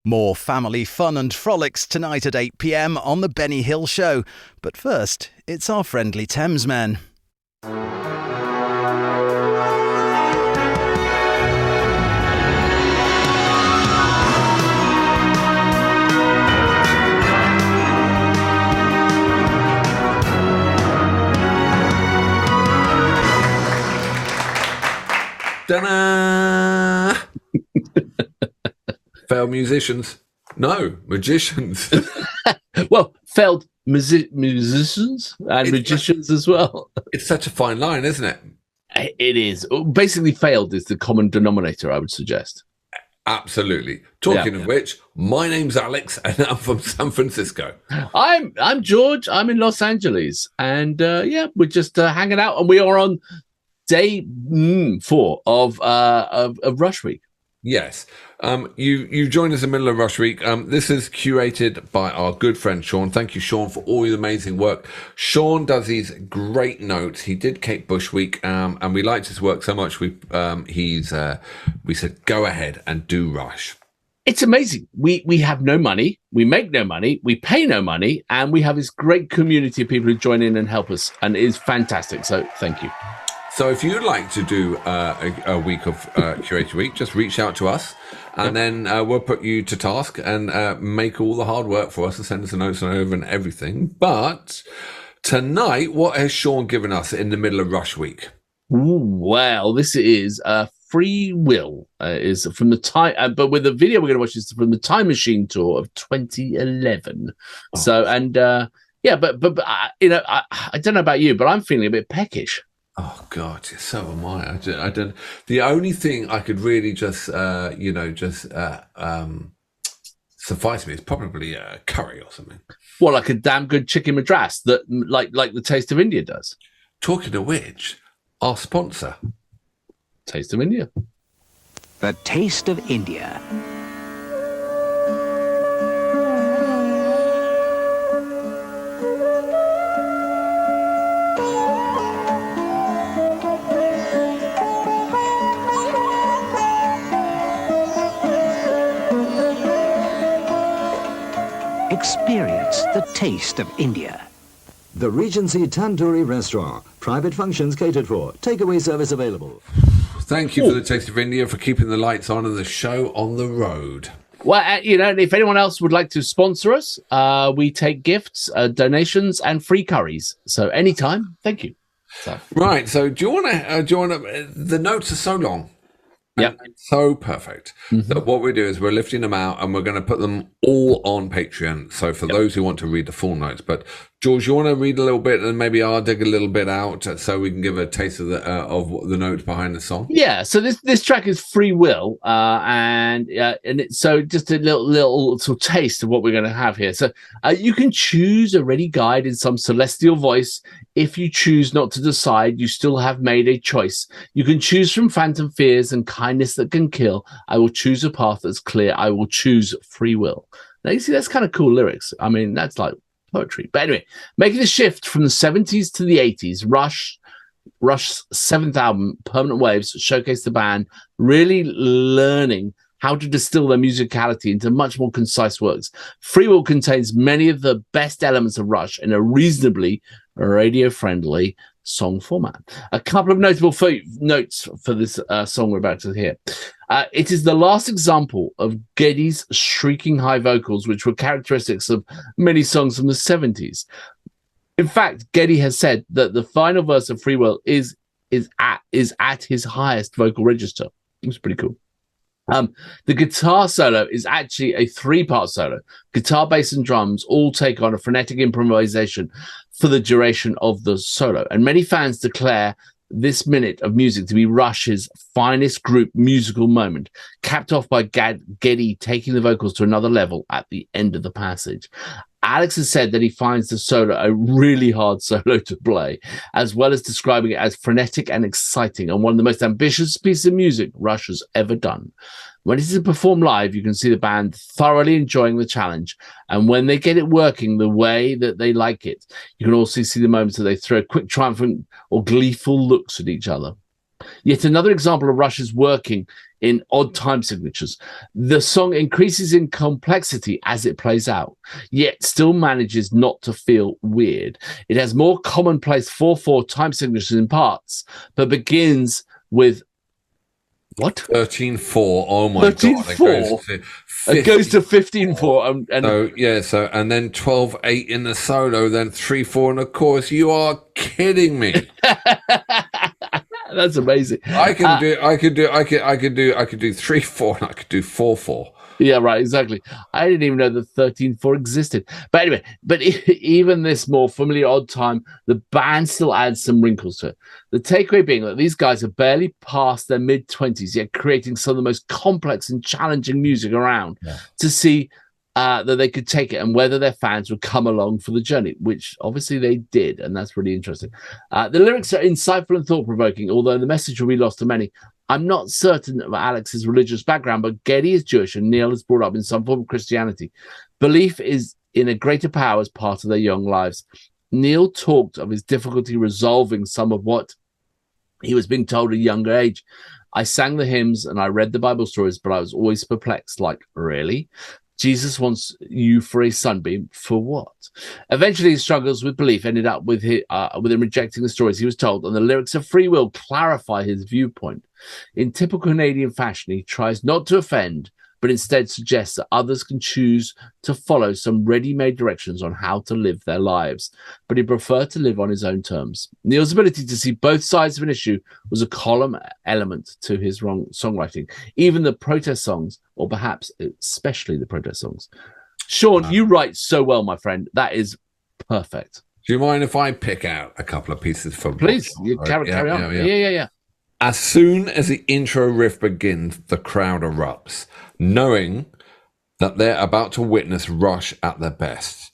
More family fun and frolics tonight at 8 p.m. on The Benny Hill Show. But first, it's our friendly Thamesmen. Ta-da! Failed musicians. No, magicians. Well, failed musicians and magicians as well. It's such a fine line, isn't it? It is. Basically, failed is the common denominator, I would suggest. Absolutely. Talking of which, my name's Alex, and I'm from San Francisco. I'm George. I'm in Los Angeles, and we're just hanging out, and we are on day 4 of Rush Week. Yes. You joined us in the middle of Rush Week. This is curated by our good friend Sean. Thank you, Sean, for all your amazing work. Sean does these great notes. He did Kate Bush Week, and we liked his work so much. We said go ahead and do Rush. It's amazing. We have no money, we make no money, we pay no money, and we have this great community of people who join in and help us, and it is fantastic. So thank you. So if you'd like to do a week of Curator Week, just reach out to us, and then we'll put you to task and make all the hard work for us and send us the notes and over and everything. But tonight, what has Sean given us in the middle of Rush Week? Ooh, well, this is Freewill. Is from the time, but with the video we're going to watch is from the Time Machine tour of 2011. Oh. So but I don't know about you, but I'm feeling a bit peckish. Oh God, so am I. I don't. The only thing I could really suffice me is probably curry or something. Well, like a damn good chicken madras that, like the Taste of India does. Talking of which, our sponsor, Taste of India. The Taste of India. Experience the taste of India. The Regency Tandoori Restaurant. Private functions catered for. Takeaway service available. Thank you for the Taste of India for keeping the lights on and the show on the road. Well, if anyone else would like to sponsor us, we take gifts, donations, and free curries. So anytime, thank you. Right. So do you want to? The notes are so long. Yeah, so perfect. Mm-hmm. So what we do is we're lifting them out and we're going to put them all on Patreon. So for those who want to read the full notes, but George, you want to read a little bit and maybe I'll dig a little bit out so we can give a taste of the notes behind the song. Yeah. So this track is Freewill, and it's so just a little sort of taste of what we're going to have here. So you can choose a ready guide in some celestial voice. If you choose not to decide, you still have made a choice. You can choose from phantom fears and kindness that can kill. I will choose a path that's clear. I will choose free will. Now, you see, that's kind of cool lyrics. I mean, that's like poetry. But anyway, making the shift from the 70s to the 80s, Rush's 7th album, Permanent Waves, showcased the band really learning how to distill their musicality into much more concise works. Freewill contains many of the best elements of Rush in a reasonably radio-friendly song format. A couple of notable notes for this song we're about to hear. It is the last example of Geddy's shrieking high vocals, which were characteristics of many songs from the 70s. In fact, Geddy has said that the final verse of Freewill is at his highest vocal register. It's pretty cool. The guitar solo is actually a 3-part solo. Guitar, bass, and drums all take on a frenetic improvisation for the duration of the solo. And many fans declare this minute of music to be Rush's finest group musical moment, capped off by Geddy taking the vocals to another level at the end of the passage. Alex has said that he finds the solo a really hard solo to play, as well as describing it as frenetic and exciting and one of the most ambitious pieces of music Rush has ever done. When it is performed live, you can see the band thoroughly enjoying the challenge, and when they get it working the way that they like it, you can also see the moments that they throw quick, triumphant or gleeful looks at each other. Yet another example of Rush's working in odd time signatures. The song increases in complexity as it plays out, yet still manages not to feel weird. It has more commonplace 4/4 time signatures in parts, but begins with what? 13/4. Oh my 13/4? God. It goes to 15/4. And then 12/8 in the solo, then 3/4 in the chorus. You are kidding me. That's amazing. I could do 3/4 and I could do 4/4. Yeah, right, exactly. I didn't even know that 13/4 existed. But anyway, even this more familiar odd time, the band still adds some wrinkles to it. The takeaway being that these guys are barely past their mid-20s, yet creating some of the most complex and challenging music around to see that they could take it and whether their fans would come along for the journey, which obviously they did, and that's really interesting. The lyrics are insightful and thought-provoking, although the message will be lost to many. I'm not certain of Alex's religious background, but Geddy is Jewish and Neil is brought up in some form of Christianity. Belief is in a greater power as part of their young lives. Neil talked of his difficulty resolving some of what he was being told at a younger age. I sang the hymns and I read the Bible stories, but I was always perplexed, like, really? Jesus wants you for a sunbeam, for what? Eventually, his struggles with belief ended up with him rejecting the stories he was told, and the lyrics of Freewill clarify his viewpoint. In typical Canadian fashion, he tries not to offend, but instead suggests that others can choose to follow some ready-made directions on how to live their lives, but he preferred to live on his own terms. Neil's ability to see both sides of an issue was a column element to his songwriting, even the protest songs, or perhaps especially the protest songs. Sean, you write so well, my friend. That is perfect. Do you mind if I pick out a couple of pieces from? Please, carry on. Yeah. As soon as the intro riff begins, the crowd erupts, knowing that they're about to witness Rush at their best.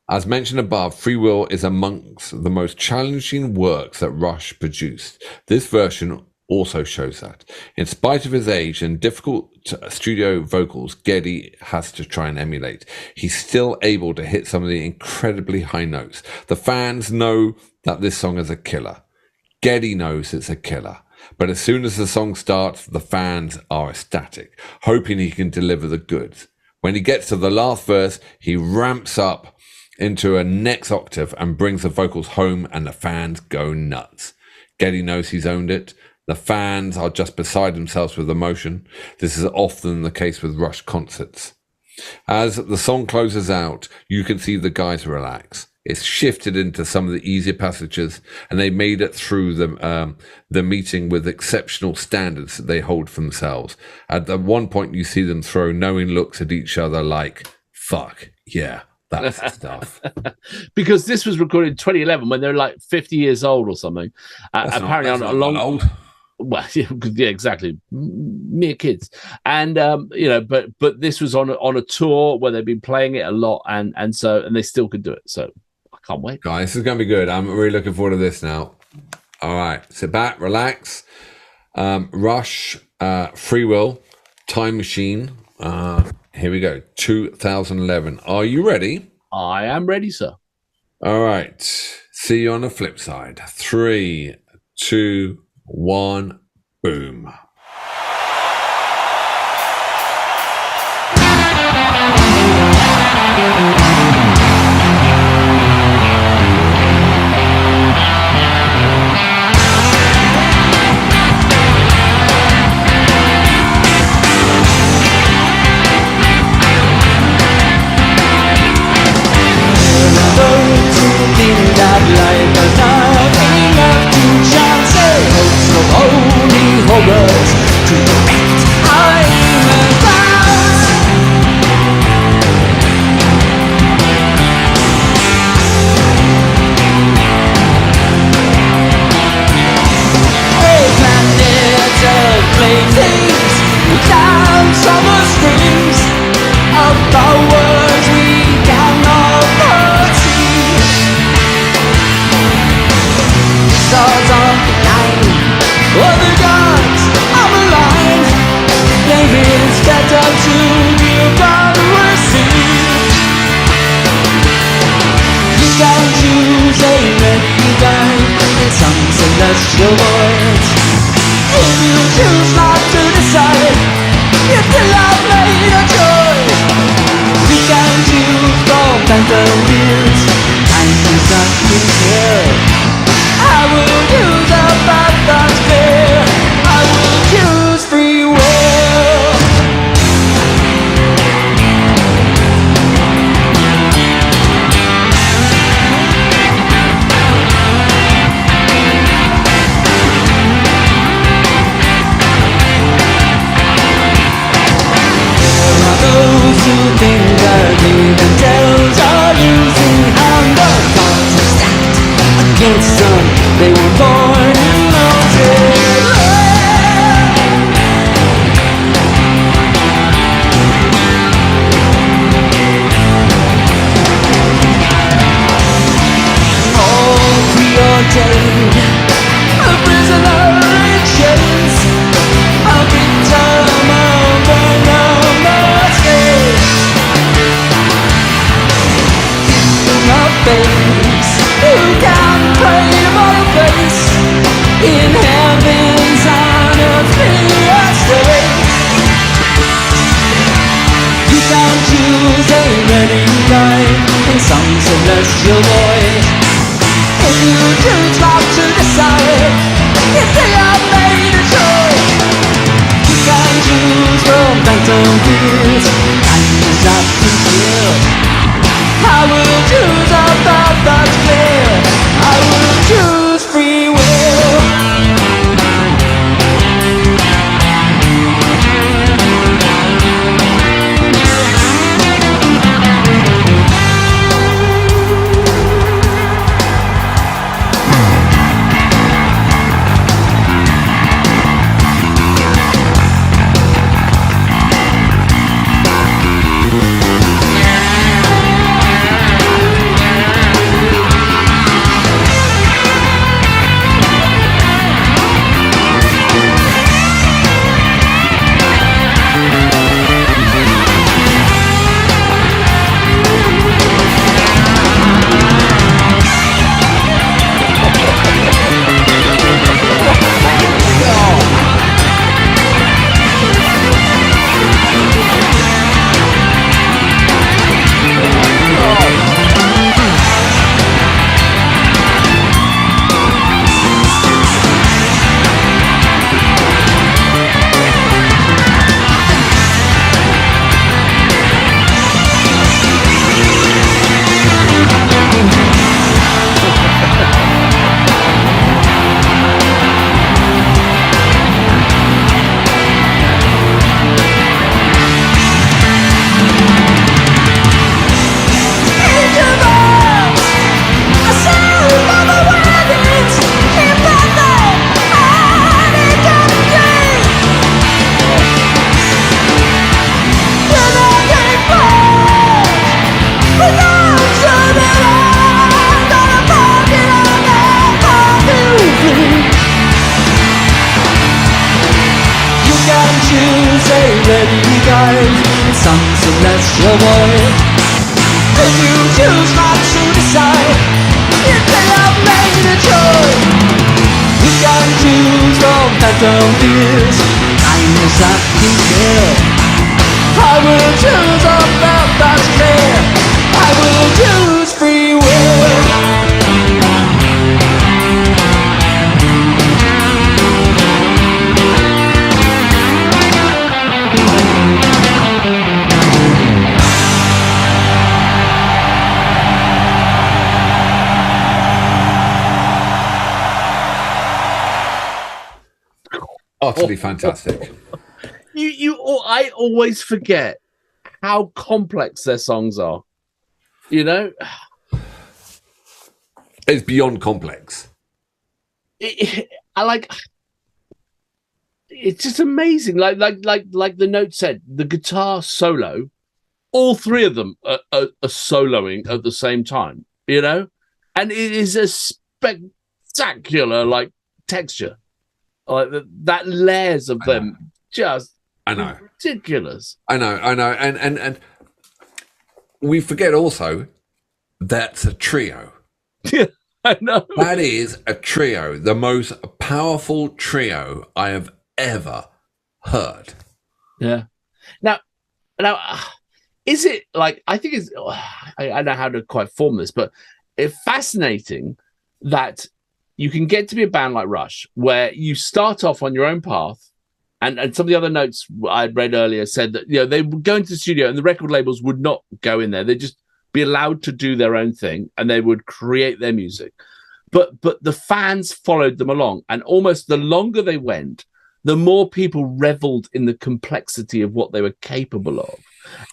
As mentioned above, Freewill is amongst the most challenging works that Rush produced. This version also shows that. In spite of his age and difficult studio vocals Geddy has to try and emulate, he's still able to hit some of the incredibly high notes. The fans know that this song is a killer. Geddy knows it's a killer. But as soon as the song starts, the fans are ecstatic, hoping he can deliver the goods. When he gets to the last verse, he ramps up into a next octave and brings the vocals home, and the fans go nuts. Geddy knows he's owned it. The fans are just beside themselves with emotion. This is often the case with Rush concerts. As the song closes out, you can see the guys relax. It's shifted into some of the easier passages, and they made it through the meeting with exceptional standards that they hold for themselves. At the one point, you see them throw knowing looks at each other like, fuck, yeah, that's the stuff. Because this was recorded in 2011 when they're like 50 years old or something. Apparently on a long... old. Well, yeah, exactly. Mere kids. And, but this was on a tour where they've been playing it a lot, and they still could do it. So I can't wait. Guys, this is going to be good. I'm really looking forward to this now. All right. Sit back, relax. Rush, Freewill, Time Machine. Here we go. 2011. Are you ready? I am ready, sir. All right. See you on the flip side. 3, 2, 1, boom. Celestial voice. If you choose not to decide, you still have made a choice. We can choose from phantom views and choose not to care. I will choose a path that's clear. I will choose free will. Those who think that even tells are using and the gods are stacked against them. They were born in Moses. All preordained, a prisoner in chains, a victim of the number state. Of babes who can pray for a place in heaven's and earth's clear state. You can choose a ready life in some celestial void. If you choose not to decide, you still have made a choice. You can choose from phantom fears and choose not to kill. I will choose a path that's clear. I will choose free will. Some celestial void. If you choose not to decide, you still have made a choice. You can choose from phantom fears, kindness that can kill. I will choose a path that's clear. I will choose free will. Utterly fantastic. I always forget how complex their songs are. You know, It's beyond complex. I like. It's just amazing. Like the note said, the guitar solo, all three of them are soloing at the same time. You know, and it is a spectacular like texture. Like that layers of them, just I know, ridiculous. I know, and we forget also that's a trio. Yeah, I know. That is a trio, the most powerful trio I have ever heard. Yeah. Now, is it like, I think it's, I don't know how to quite form this, but it's fascinating that you can get to be a band like Rush, where you start off on your own path. And some of the other notes I'd read earlier said that, they would go into the studio and the record labels would not go in there. They'd just be allowed to do their own thing and they would create their music. But the fans followed them along. And almost the longer they went, the more people reveled in the complexity of what they were capable of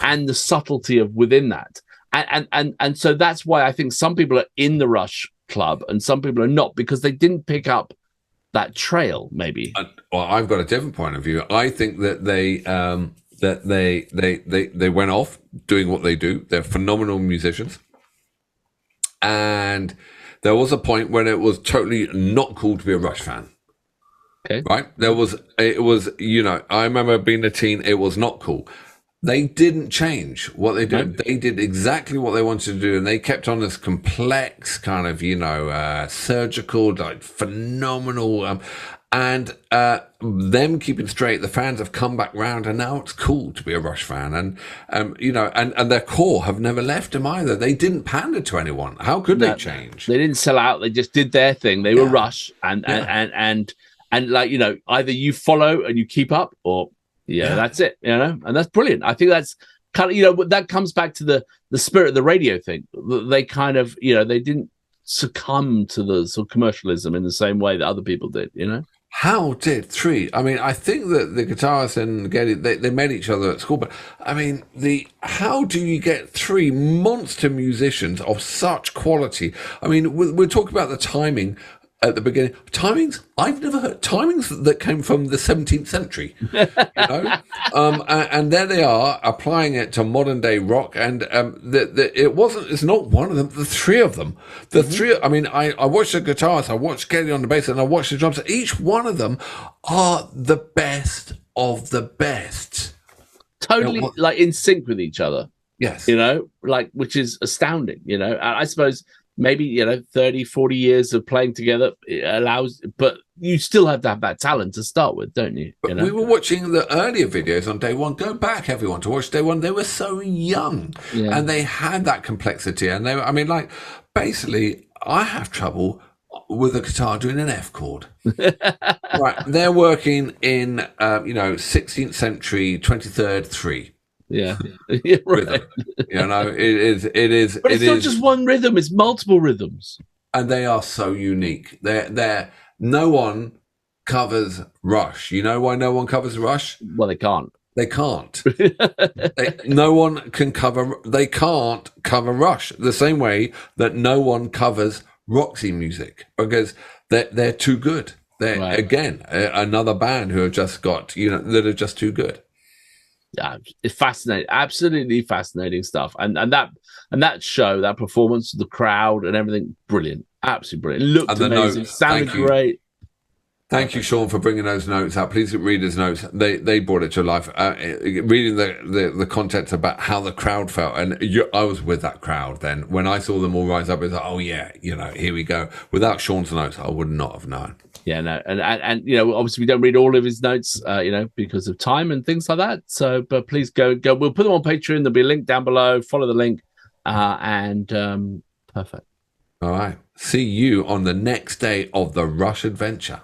and the subtlety of within that. And so that's why I think some people are in the Rush club and some people are not, because they didn't pick up that trail, maybe. Well, I've got a different point of view. I think that they went off doing what they do. They're phenomenal musicians, and there was a point when it was totally not cool to be a Rush fan. Okay, right? It was. I remember being a teen. It was not cool. They didn't change what they did. They did exactly what they wanted to do, and they kept on this complex kind of, surgical, like phenomenal, and them keeping straight. The fans have come back round, and now it's cool to be a Rush fan, and and their core have never left them either. They didn't pander to anyone. How could they change? They didn't sell out. They just did their thing. They were Rush, and like, either you follow and you keep up, or that's it, and that's brilliant. I think that's kind of, that comes back to the spirit of the radio thing. They kind of, they didn't succumb to the sort of commercialism in the same way that other people did, How did three? I mean, I think that the guitarist and Geddy, they met each other at school, but I mean, how do you get three monster musicians of such quality? I mean, we're talking about the timing at the beginning. Timings, I've never heard timings that came from the 17th century, and there they are applying it to modern day rock. And it's not one of them, the three of them, three. I mean, I watched the guitars, I watched Geddy on the bass, and I watched the drums. Each one of them are the best of the best. Totally like in sync with each other. Yes. Which is astounding, I suppose. Maybe, 30, 40 years of playing together allows, but you still have to have that talent to start with, don't you? But we were watching the earlier videos on day one. Go back, everyone, to watch day one. They were so young and they had that complexity. And basically, I have trouble with a guitar doing an F chord. Right. They're working in, 16th century, 23rd, 3. Yeah, yeah, right. It is. But it's not just one rhythm; it's multiple rhythms, and they are so unique. They're no one covers Rush. You know why no one covers Rush? Well, they can't. They can't. No one can cover. They can't cover Rush the same way that no one covers Roxy music, because they're too good. They're again another band who have just got that are just too good. Yeah, it's fascinating, absolutely fascinating stuff, and that show, that performance, the crowd and everything, brilliant, absolutely brilliant. It looked amazing, sounded great. Thank you, Sean, for bringing those notes out. Please read his notes. They brought it to life. Reading the content about how the crowd felt, and I was with that crowd then. When I saw them all rise up, it was like, oh yeah, here we go. Without Sean's notes, I would not have known. Yeah, no, and obviously we don't read all of his notes, because of time and things like that. So, but please go. We'll put them on Patreon. There'll be a link down below. Follow the link, and perfect. All right. See you on the next day of the Rush adventure.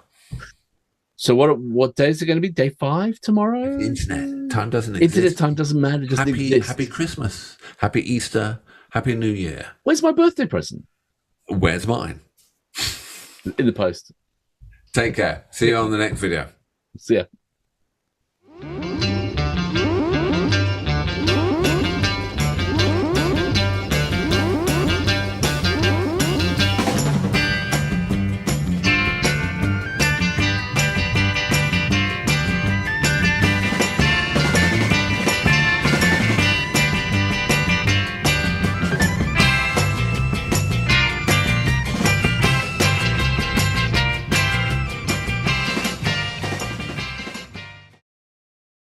So what day is it going to be? Day 5 tomorrow? Internet time doesn't exist. Internet time doesn't matter. It doesn't exist. Happy Christmas. Happy Easter. Happy New Year. Where's my birthday present? Where's mine? In the post. Take care. See you on the next video. See ya.